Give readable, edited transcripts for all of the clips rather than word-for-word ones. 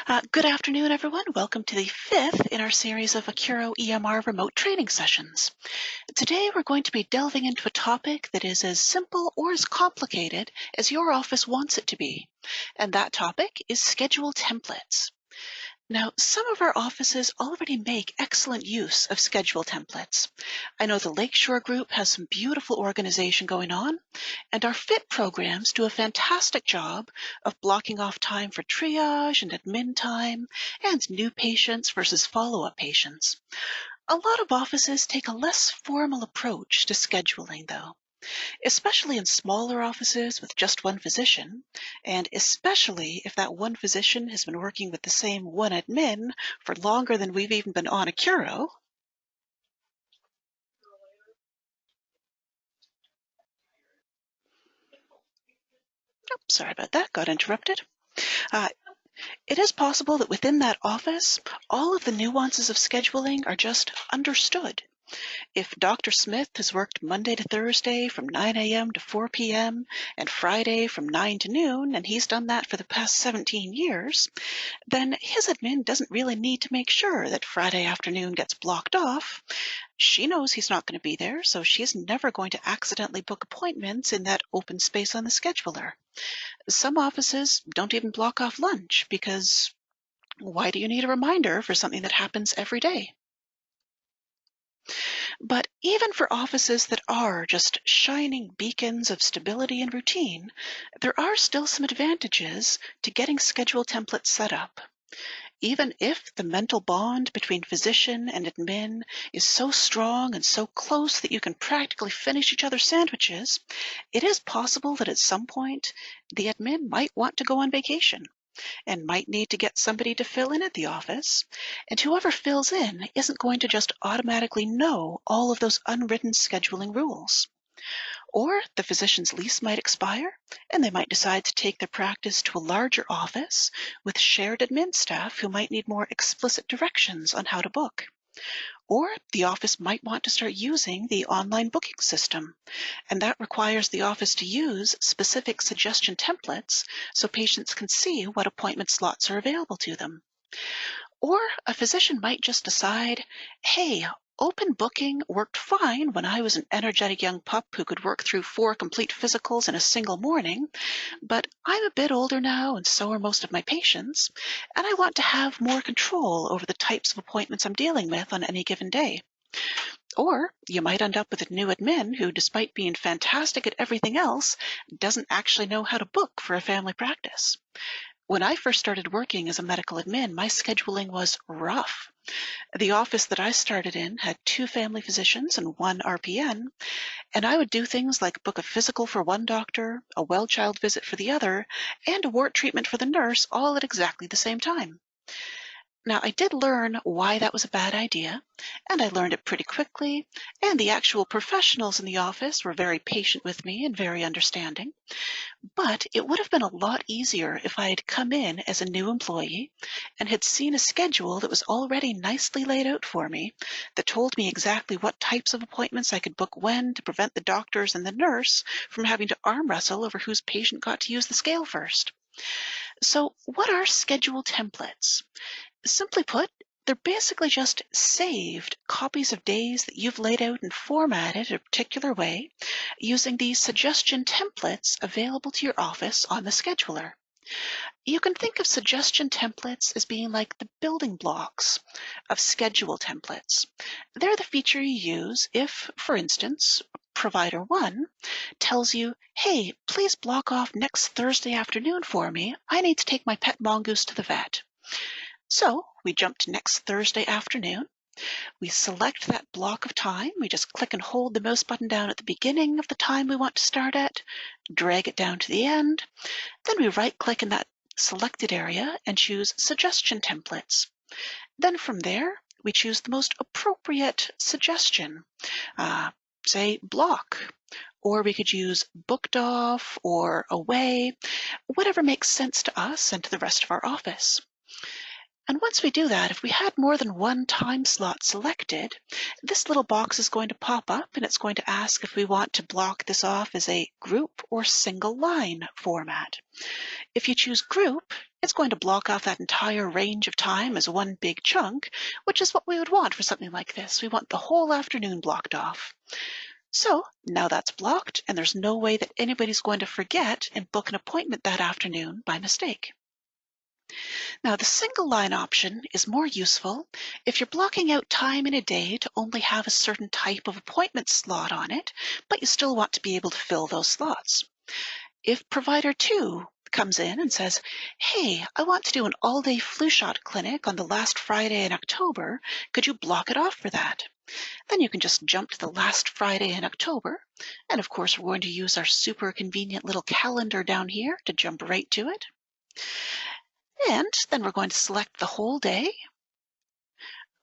Good afternoon, everyone. Welcome to the fifth in our series of Accuro EMR remote training sessions. Today, we're going to be delving into a topic that is as simple or as complicated as your office wants it to be. And that topic is schedule templates. Now, some of our offices already make excellent use of schedule templates. I know the Lakeshore Group has some beautiful organization going on, and our FIT programs do a fantastic job of blocking off time for triage and admin time, and new patients versus follow-up patients. A lot of offices take a less formal approach to scheduling, though, especially in smaller offices with just one physician, and especially if that one physician has been working with the same one admin for longer than we've even been on Accuro. Oh, sorry about that, got interrupted. It is possible that within that office, all of the nuances of scheduling are just understood. If Dr. Smith has worked Monday to Thursday from 9 a.m. to 4 p.m. and Friday from 9 to noon, and he's done that for the past 17 years, then his admin doesn't really need to make sure that Friday afternoon gets blocked off. She knows he's not going to be there, so she's never going to accidentally book appointments in that open space on the scheduler. Some offices don't even block off lunch because why do you need a reminder for something that happens every day? But even for offices that are just shining beacons of stability and routine, there are still some advantages to getting schedule templates set up. Even if the mental bond between physician and admin is so strong and so close that you can practically finish each other's sandwiches, it is possible that at some point the admin might want to go on vacation and might need to get somebody to fill in at the office, and whoever fills in isn't going to just automatically know all of those unwritten scheduling rules. Or the physician's lease might expire, and they might decide to take their practice to a larger office with shared admin staff who might need more explicit directions on how to book. Or the office might want to start using the online booking system, and that requires the office to use specific suggestion templates so patients can see what appointment slots are available to them. Or a physician might just decide, hey, open booking worked fine when I was an energetic young pup who could work through 4 complete physicals in a single morning, but I'm a bit older now and so are most of my patients, and I want to have more control over the types of appointments I'm dealing with on any given day. Or you might end up with a new admin who, despite being fantastic at everything else, doesn't actually know how to book for a family practice. When I first started working as a medical admin, my scheduling was rough. The office that I started in had 2 family physicians and 1 RPN, and I would do things like book a physical for one doctor, a well child visit for the other, and a wart treatment for the nurse all at exactly the same time. Now, I did learn why that was a bad idea, and I learned it pretty quickly, and the actual professionals in the office were very patient with me and very understanding. But it would have been a lot easier if I had come in as a new employee and had seen a schedule that was already nicely laid out for me, that told me exactly what types of appointments I could book when to prevent the doctors and the nurse from having to arm wrestle over whose patient got to use the scale first. So what are schedule templates? Simply put, they're basically just saved copies of days that you've laid out and formatted a particular way using the suggestion templates available to your office on the scheduler. You can think of suggestion templates as being like the building blocks of schedule templates. They're the feature you use if, for instance, provider 1 tells you, hey, please block off next Thursday afternoon for me. I need to take my pet mongoose to the vet. So we jump to next Thursday afternoon. We select that block of time. We just click and hold the mouse button down at the beginning of the time we want to start at, drag it down to the end. Then we right-click in that selected area and choose Suggestion Templates. Then from there, we choose the most appropriate suggestion, say block, or we could use booked off or away, whatever makes sense to us and to the rest of our office. And once we do that, if we had more than one time slot selected, this little box is going to pop up and it's going to ask if we want to block this off as a group or single line format. If you choose group, it's going to block off that entire range of time as one big chunk, which is what we would want for something like this. We want the whole afternoon blocked off. So now that's blocked, and there's no way that anybody's going to forget and book an appointment that afternoon by mistake. Now, the single line option is more useful if you're blocking out time in a day to only have a certain type of appointment slot on it, but you still want to be able to fill those slots. If provider 2 comes in and says, hey, I want to do an all-day flu shot clinic on the last Friday in October, could you block it off for that? Then you can just jump to the last Friday in October, and of course we're going to use our super convenient little calendar down here to jump right to it. And then we're going to select the whole day.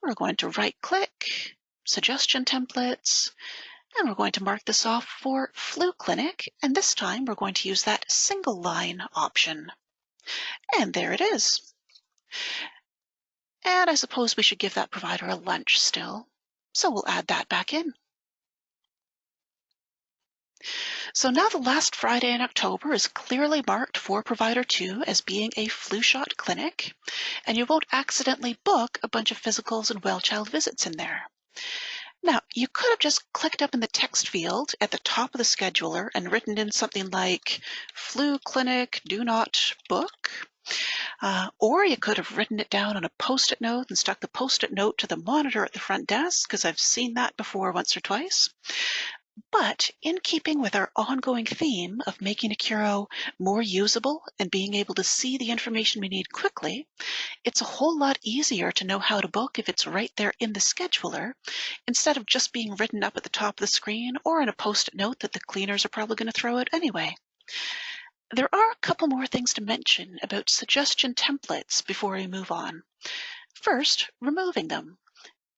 We're going to right-click, Suggestion Templates, and we're going to mark this off for Flu Clinic, and this time we're going to use that single line option. And there it is. And I suppose we should give that provider a lunch still, so we'll add that back in. So now the last Friday in October is clearly marked for provider 2 as being a flu shot clinic, and you won't accidentally book a bunch of physicals and well child visits in there. Now, you could have just clicked up in the text field at the top of the scheduler and written in something like flu clinic, do not book. Or you could have written it down on a Post-it note and stuck the Post-it note to the monitor at the front desk, because I've seen that before once or twice. But in keeping with our ongoing theme of making Accuro more usable and being able to see the information we need quickly, it's a whole lot easier to know how to book if it's right there in the scheduler, instead of just being written up at the top of the screen or in a Post-it note that the cleaners are probably going to throw out anyway. There are a couple more things to mention about suggestion templates before we move on. First, removing them.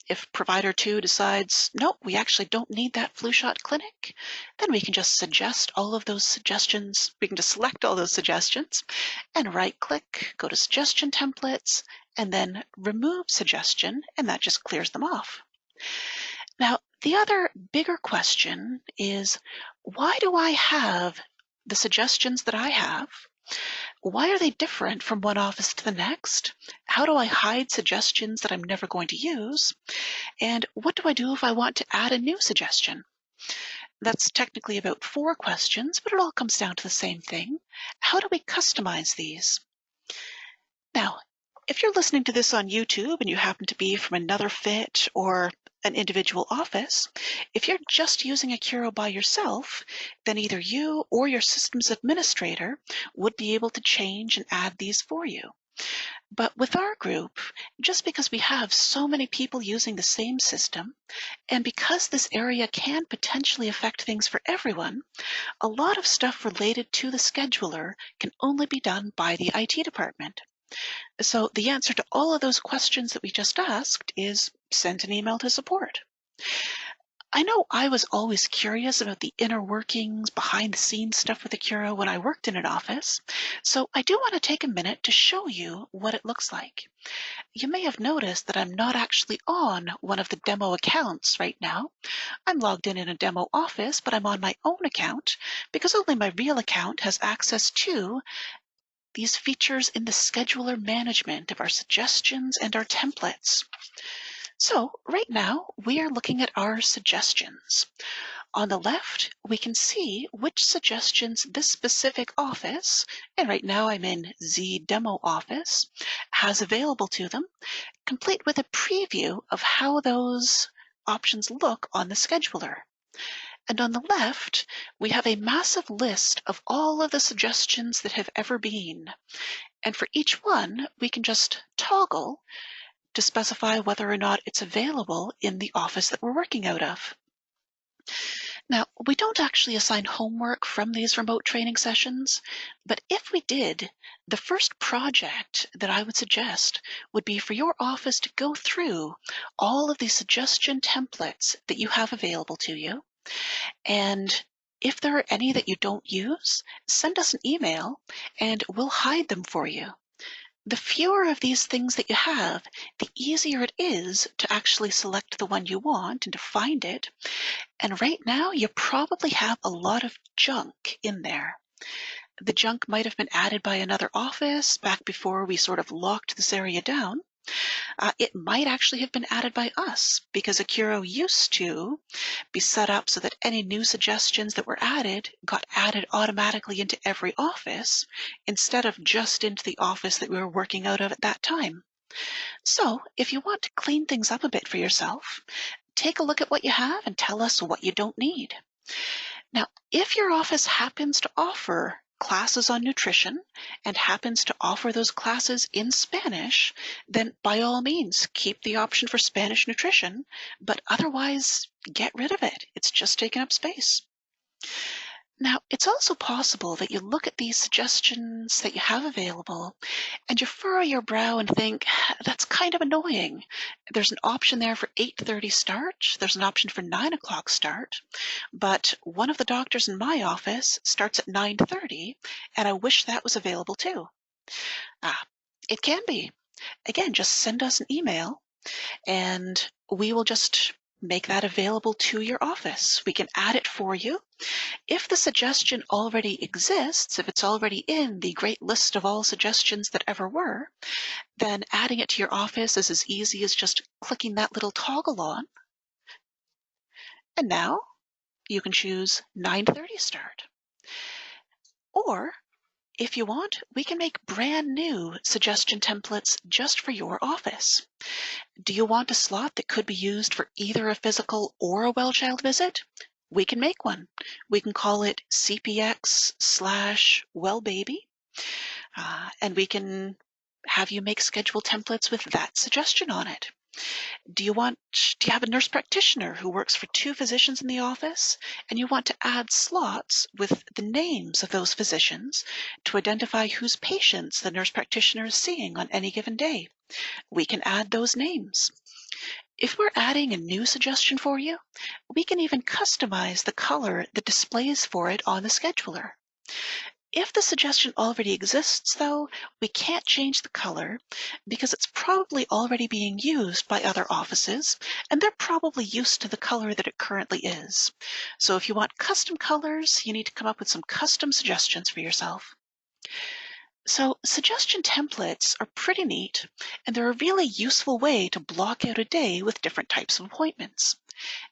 If provider 2 decides, nope, we actually don't need that flu shot clinic, then we can just suggest all of those suggestions. We can just select all those suggestions and right-click, go to Suggestion Templates, and then Remove Suggestion, and that just clears them off. Now, the other bigger question is, why do I have the suggestions that I have? Why are they different from one office to the next? How do I hide suggestions that I'm never going to use? And what do I do if I want to add a new suggestion? That's technically about 4 questions, but it all comes down to the same thing. How do we customize these? Now, if you're listening to this on YouTube and you happen to be from another FIT or an individual office, if you're just using Accuro by yourself, then either you or your systems administrator would be able to change and add these for you. But with our group, just because we have so many people using the same system, and because this area can potentially affect things for everyone, a lot of stuff related to the scheduler can only be done by the IT department. So the answer to all of those questions that we just asked is send an email to support. I know I was always curious about the inner workings, behind the scenes stuff with Accuro when I worked in an office, so I do want to take a minute to show you what it looks like. You may have noticed that I'm not actually on one of the demo accounts right now. I'm logged in a demo office, but I'm on my own account because only my real account has access to these features in the scheduler management of our suggestions and our templates. So right now we are looking at our suggestions. On the left, we can see which suggestions this specific office, and right now I'm in Z Demo Office, has available to them, complete with a preview of how those options look on the scheduler. And on the left, we have a massive list of all of the suggestions that have ever been. And for each one, we can just toggle to specify whether or not it's available in the office that we're working out of. Now, we don't actually assign homework from these remote training sessions, but if we did, the first project that I would suggest would be for your office to go through all of the suggestion templates that you have available to you. And if there are any that you don't use, send us an email and we'll hide them for you. The fewer of these things that you have, the easier it is to actually select the one you want and to find it. And right now, you probably have a lot of junk in there. The junk might have been added by another office back before we sort of locked this area down. It might actually have been added by us because Accuro used to be set up so that any new suggestions that were added got added automatically into every office instead of just into the office that we were working out of at that time. So if you want to clean things up a bit for yourself, take a look at what you have and tell us what you don't need. Now, if your office happens to offer classes on nutrition and happens to offer those classes in Spanish, then by all means, keep the option for Spanish nutrition, but otherwise get rid of it. It's just taking up space. Now, it's also possible that you look at these suggestions that you have available and you furrow your brow and think, that's kind of annoying. There's an option there for 8:30 start. There's an option for 9 o'clock start. But one of the doctors in my office starts at 9:30, and I wish that was available too. It can be. Again, just send us an email and we will just make that available to your office. We can add it for you. If the suggestion already exists, if it's already in the great list of all suggestions that ever were, then adding it to your office is as easy as just clicking that little toggle on. And now you can choose 9:30 start. Or if you want, we can make brand new suggestion templates just for your office. Do you want a slot that could be used for either a physical or a well-child visit? We can make one. We can call it CPX/wellbaby, and we can have you make schedule templates with that suggestion on it. Do you have a nurse practitioner who works for 2 physicians in the office, and you want to add slots with the names of those physicians to identify whose patients the nurse practitioner is seeing on any given day? We can add those names. If we're adding a new suggestion for you, we can even customize the color that displays for it on the scheduler. If the suggestion already exists, though, we can't change the color because it's probably already being used by other offices, and they're probably used to the color that it currently is. So if you want custom colors, you need to come up with some custom suggestions for yourself. So suggestion templates are pretty neat, and they're a really useful way to block out a day with different types of appointments.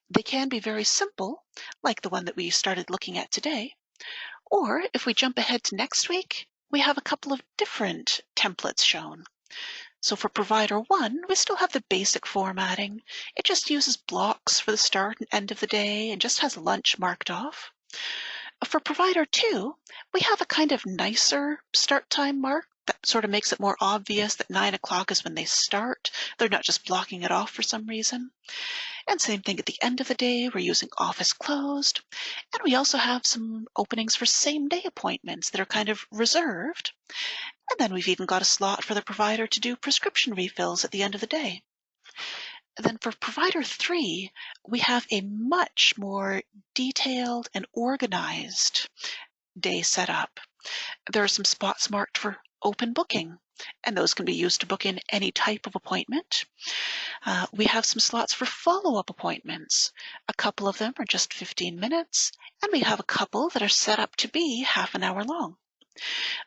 They can be very simple, like the one that we started looking at today. Or if we jump ahead to next week, we have a couple of different templates shown. So for provider 1, we still have the basic formatting. It just uses blocks for the start and end of the day and just has lunch marked off. For provider 2, we have a kind of nicer start time mark that sort of makes it more obvious that 9 o'clock is when they start. They're not just blocking it off for some reason. And same thing at the end of the day, we're using office closed. And we also have some openings for same-day appointments that are kind of reserved. And then we've even got a slot for the provider to do prescription refills at the end of the day. And then for provider 3, we have a much more detailed and organized day set up. There are some spots marked for open booking, and those can be used to book in any type of appointment. We have some slots for follow-up appointments. A couple of them are just 15 minutes, and we have a couple that are set up to be half an hour long.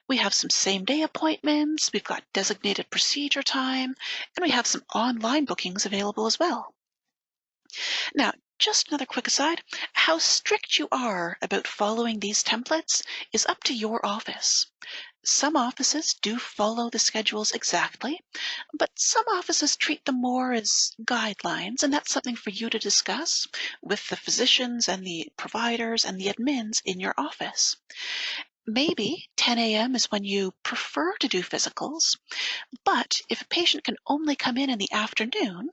We have some same-day appointments, we've got designated procedure time, and we have some online bookings available as well. Now, just another quick aside, how strict you are about following these templates is up to your office. Some offices do follow the schedules exactly, but some offices treat them more as guidelines, and that's something for you to discuss with the physicians and the providers and the admins in your office. Maybe 10 a.m. is when you prefer to do physicals, but if a patient can only come in the afternoon,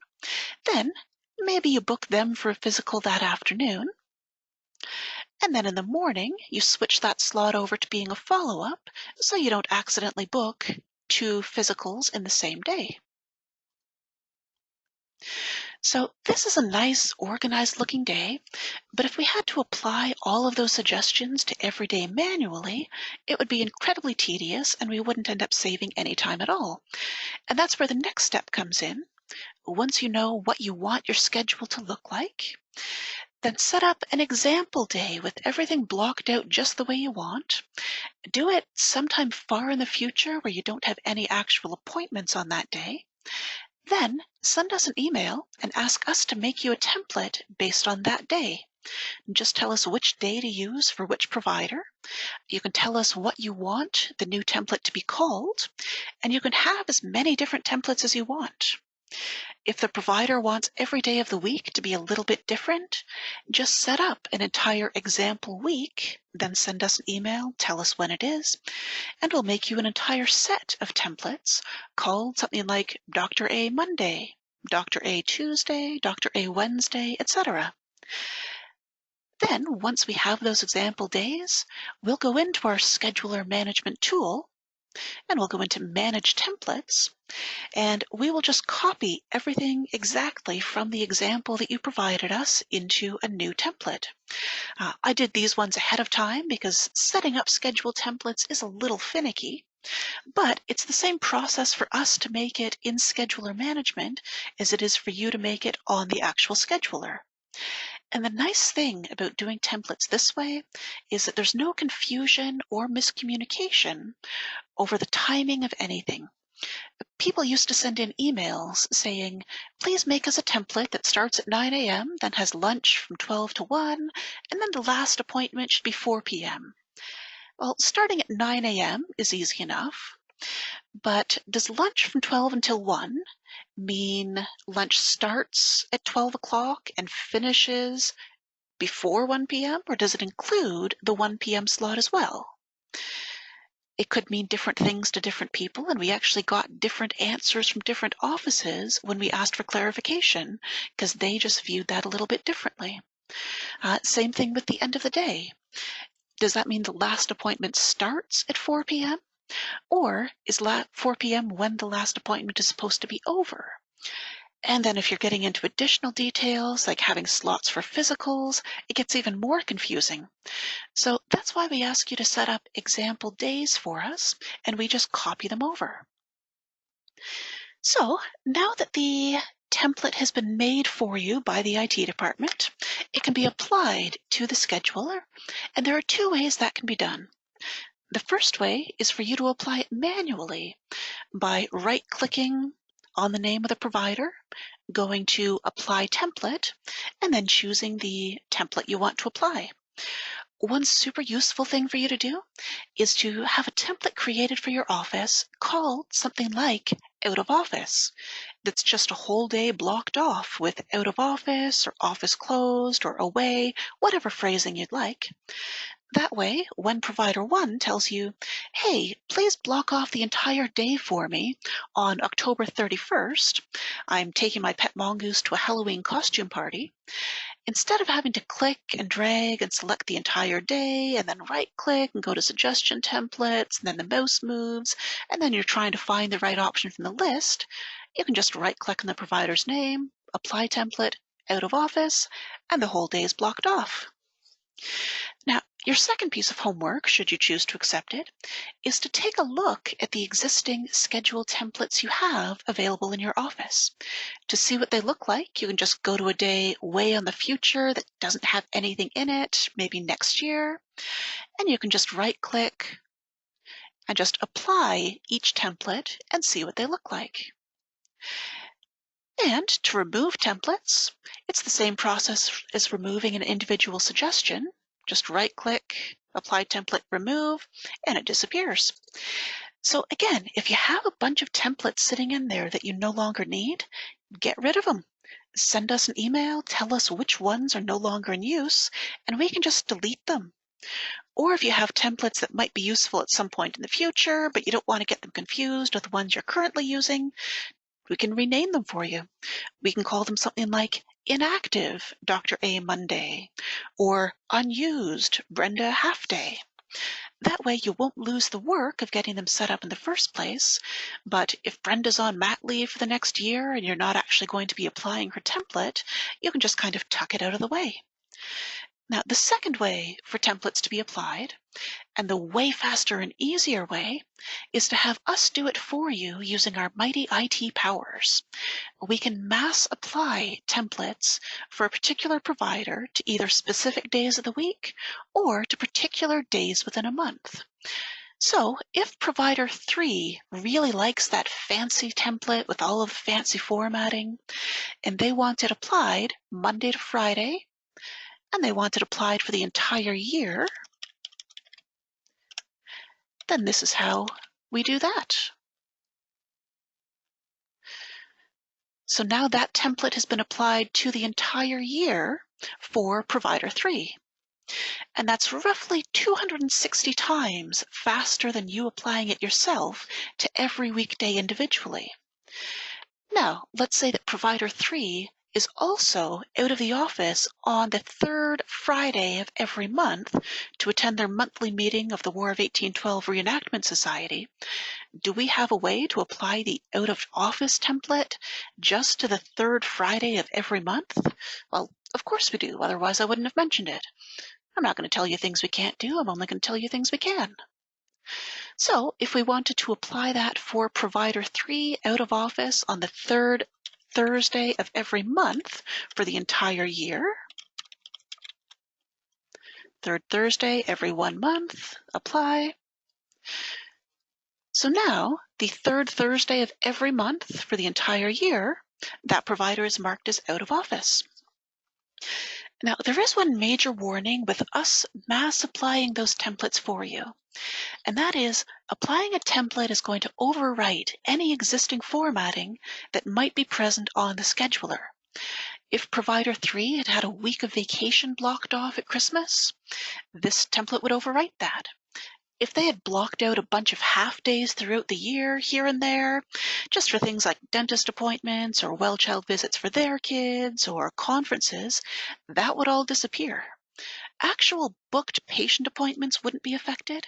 then maybe you book them for a physical that afternoon, and then in the morning, you switch that slot over to being a follow-up so you don't accidentally book 2 physicals in the same day. So this is a nice, organized looking day, but if we had to apply all of those suggestions to every day manually, it would be incredibly tedious and we wouldn't end up saving any time at all. And that's where the next step comes in. Once you know what you want your schedule to look like, then set up an example day with everything blocked out just the way you want. Do it sometime far in the future where you don't have any actual appointments on that day. Then send us an email and ask us to make you a template based on that day. Just tell us which day to use for which provider. You can tell us what you want the new template to be called, and you can have as many different templates as you want. If the provider wants every day of the week to be a little bit different, just set up an entire example week, then send us an email, tell us when it is, and we'll make you an entire set of templates called something like Dr. A Monday, Dr. A Tuesday, Dr. A Wednesday, etc. Then, once we have those example days, we'll go into our scheduler management tool, and we'll go into Manage Templates, and we will just copy everything exactly from the example that you provided us into a new template. I did these ones ahead of time because setting up schedule templates is a little finicky, but it's the same process for us to make it in scheduler management as it is for you to make it on the actual scheduler. And the nice thing about doing templates this way is that there's no confusion or miscommunication over the timing of anything. People used to send in emails saying, please make us a template that starts at 9 a.m., then has lunch from 12 to 1, and then the last appointment should be 4 p.m. Well, starting at 9 a.m. is easy enough, but does lunch from 12 until 1 mean lunch starts at 12 o'clock and finishes before 1 p.m., or does it include the 1 p.m. slot as well? It could mean different things to different people, and we actually got different answers from different offices when we asked for clarification, because they just viewed that a little bit differently. Same thing with the end of the day. Does that mean the last appointment starts at 4 p.m.? Or is 4 p.m. when the last appointment is supposed to be over? And then if you're getting into additional details, like having slots for physicals, it gets even more confusing. So that's why we ask you to set up example days for us, and we just copy them over. So now that the template has been made for you by the IT department, it can be applied to the scheduler, and there are two ways that can be done. The first way is for you to apply it manually by right-clicking on the name of the provider, going to Apply Template, and then choosing the template you want to apply. One super useful thing for you to do is to have a template created for your office called something like Out of Office. That's just a whole day blocked off with Out of Office or Office Closed or Away, whatever phrasing you'd like. That way, when provider 1 tells you, hey, please block off the entire day for me on October 31st, I'm taking my pet mongoose to a Halloween costume party, instead of having to click and drag and select the entire day and then right-click and go to suggestion templates and then the mouse moves and then you're trying to find the right option from the list, you can just right-click on the provider's name, apply template, out of office, and the whole day is blocked off. Now, your second piece of homework, should you choose to accept it, is to take a look at the existing schedule templates you have available in your office. To see what they look like, you can just go to a day way on the future that doesn't have anything in it, maybe next year, and you can just right-click and just apply each template and see what they look like. And to remove templates, it's the same process as removing an individual suggestion. Just right-click, apply template, remove, and it disappears. So again, if you have a bunch of templates sitting in there that you no longer need, get rid of them. Send us an email, tell us which ones are no longer in use, and we can just delete them. Or if you have templates that might be useful at some point in the future, but you don't want to get them confused with the ones you're currently using, we can rename them for you. We can call them something like Inactive Dr. A Monday or Unused Brenda Half Day. That way you won't lose the work of getting them set up in the first place. But if Brenda's on mat leave for the next year and you're not actually going to be applying her template, you can just kind of tuck it out of the way. Now, the second way for templates to be applied, and the way faster and easier way, is to have us do it for you using our mighty IT powers. We can mass apply templates for a particular provider to either specific days of the week or to particular days within a month. So if provider 3 really likes that fancy template with all of the fancy formatting, and they want it applied Monday to Friday, and they want it applied for the entire year, then this is how we do that. So now that template has been applied to the entire year for provider 3. And that's roughly 260 times faster than you applying it yourself to every weekday individually. Now, let's say that provider 3 is also out of the office on the third Friday of every month to attend their monthly meeting of the War of 1812 Reenactment Society. Do we have a way to apply the out-of-office template just to the third Friday of every month? Well, of course we do, otherwise I wouldn't have mentioned it. I'm not going to tell you things we can't do, I'm only going to tell you things we can. So if we wanted to apply that for provider 3 out of office on the third Thursday of every month for the entire year, third Thursday every 1 month, apply. So now, the third Thursday of every month for the entire year, that provider is marked as out of office. Now, there is one major warning with us mass applying those templates for you, and that is applying a template is going to overwrite any existing formatting that might be present on the scheduler. If provider 3 had had a week of vacation blocked off at Christmas, this template would overwrite that. If they had blocked out a bunch of half days throughout the year, here and there, just for things like dentist appointments or well child visits for their kids or conferences, that would all disappear. Actual booked patient appointments wouldn't be affected,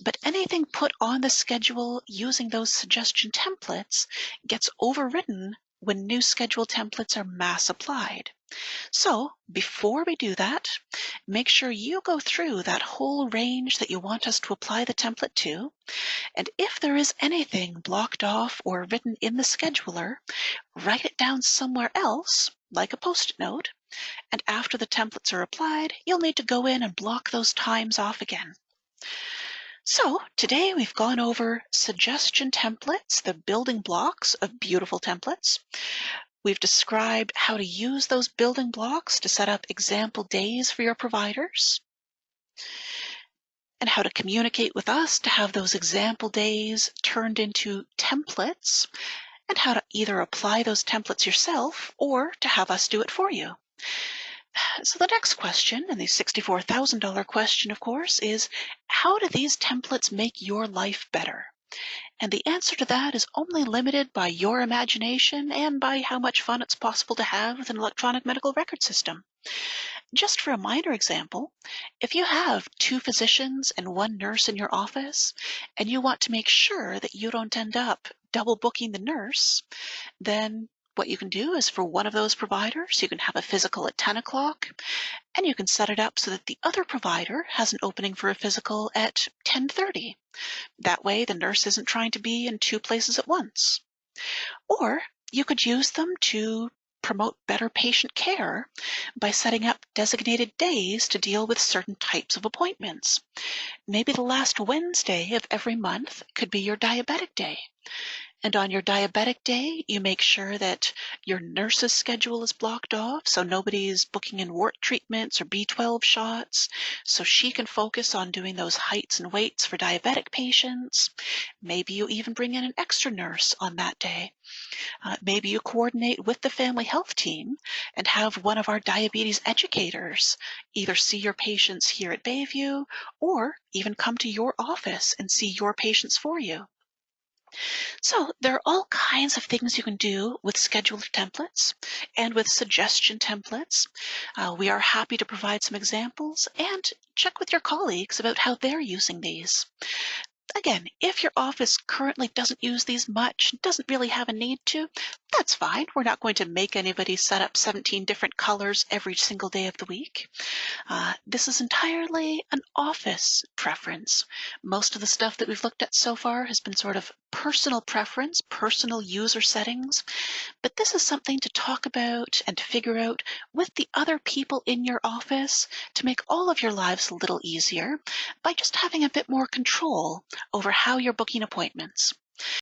but anything put on the schedule using those suggestion templates gets overridden when new schedule templates are mass applied. So before we do that, make sure you go through that whole range that you want us to apply the template to, and if there is anything blocked off or written in the scheduler, write it down somewhere else, like a post-it note, and after the templates are applied, you'll need to go in and block those times off again. So today we've gone over suggestion templates, the building blocks of beautiful templates. We've described how to use those building blocks to set up example days for your providers, and how to communicate with us to have those example days turned into templates, and how to either apply those templates yourself or to have us do it for you. So the next question, and the $64,000 question, of course, is how do these templates make your life better? And the answer to that is only limited by your imagination and by how much fun it's possible to have with an electronic medical record system. Just for a minor example, if you have 2 physicians and 1 nurse in your office, and you want to make sure that you don't end up double booking the nurse, then what you can do is for one of those providers, you can have a physical at 10 o'clock, and you can set it up so that the other provider has an opening for a physical at 10:30. That way the nurse isn't trying to be in 2 places at once. Or you could use them to promote better patient care by setting up designated days to deal with certain types of appointments. Maybe the last Wednesday of every month could be your diabetic day. And on your diabetic day, you make sure that your nurse's schedule is blocked off so nobody's booking in wart treatments or B12 shots, so she can focus on doing those heights and weights for diabetic patients. Maybe you even bring in an extra nurse on that day. Maybe you coordinate with the family health team and have one of our diabetes educators either see your patients here at Bayview or even come to your office and see your patients for you. So there are all kinds of things you can do with scheduled templates and with suggestion templates. We are happy to provide some examples and check with your colleagues about how they're using these. Again, if your office currently doesn't use these much, doesn't really have a need to, that's fine. We're not going to make anybody set up 17 different colors every single day of the week. This is entirely an office preference. Most of the stuff that we've looked at so far has been sort of personal preference, personal user settings, but this is something to talk about and to figure out with the other people in your office to make all of your lives a little easier by just having a bit more control over how you're booking appointments.